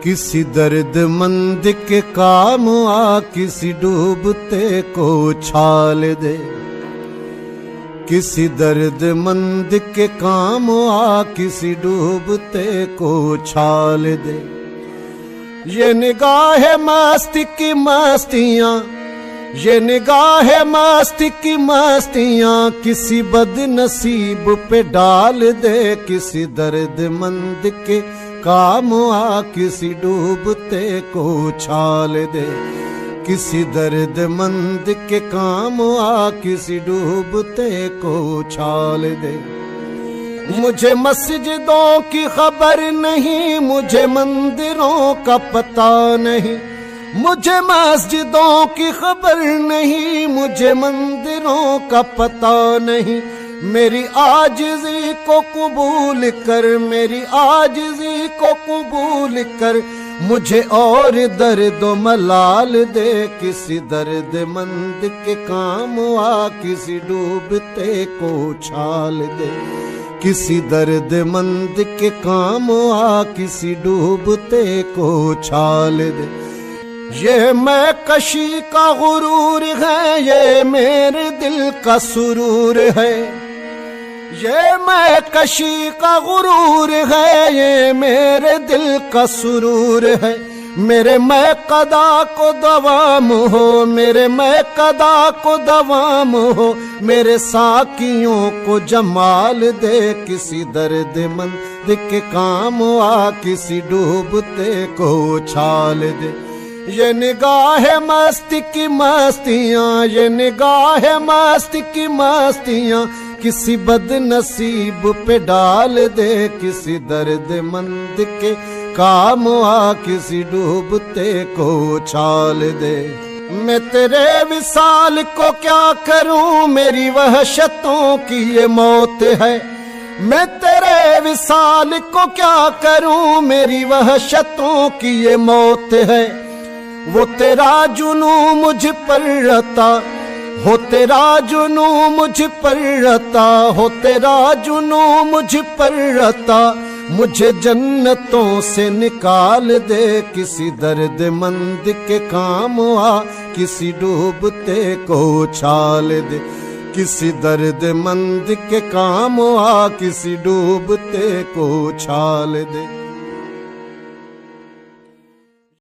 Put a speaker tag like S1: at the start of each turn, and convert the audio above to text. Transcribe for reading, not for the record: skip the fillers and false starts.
S1: کسی درد مند کے کام آ کسی ڈوبتے کو چھال دے، کسی درد مند کے کام آ کسی ڈوبتے کو چھال دے۔ یہ نگاہ مستی کی مستیاں، یہ نگاہ مستی کی مستیاں کسی بد نصیب پہ ڈال دے، کسی درد مند کے کام آ کسی ڈوبتے کو چھال دے، کسی درد مند کے کام آ کسی ڈوبتے کو چھال دے۔ مجھے مسجدوں کی خبر نہیں، مجھے مندروں کا پتہ نہیں، مجھے مسجدوں کی خبر نہیں، مجھے مندروں کا پتہ نہیں۔ میری عاجزی کو قبول کر، میری عاجزی کو قبول کر، مجھے اور درد و ملال دے، کسی درد مند کے کام آ کسی ڈوبتے کو چھال دے، کسی درد مند کے کام آ کسی ڈوبتے کو چھال دے۔ یہ میں کشی کا غرور ہے، یہ میرے دل کا سرور ہے، یہ میں کشی کا غرور ہے، یہ میرے دل کا سرور ہے۔ میرے میں قضا کو دوام ہو، میرے میں قضا کو دوام ہو، میرے ساکیوں کو جمال دے، کسی درد مند کے کام آ کسی ڈوبتے کو چھال دے۔ یہ نگاہ مستی کی مستیاں، یہ نگاہ مستی کی مستیاں کسی بد نصیب پہ ڈال دے، کسی درد مند کے کام آ کسی ڈوبتے کو چھال دے۔ میں تیرے وصال کو کیا کروں، میری وحشتوں کی یہ موت ہے، میں تیرے وصال کو کیا کروں، میری وحشتوں کی یہ موت ہے۔ وہ تیرا جنوں مجھ پر رتا ہو، تیرا جنوں مجھ پر رتا ہو، تیرا جنوں مجھ پر رتا، مجھے جنتوں سے نکال دے، کسی درد مند کے کام آ کسی ڈوبتے کو چھال دے، کسی درد مند کے کام آ کسی ڈوبتے کو چھال دے۔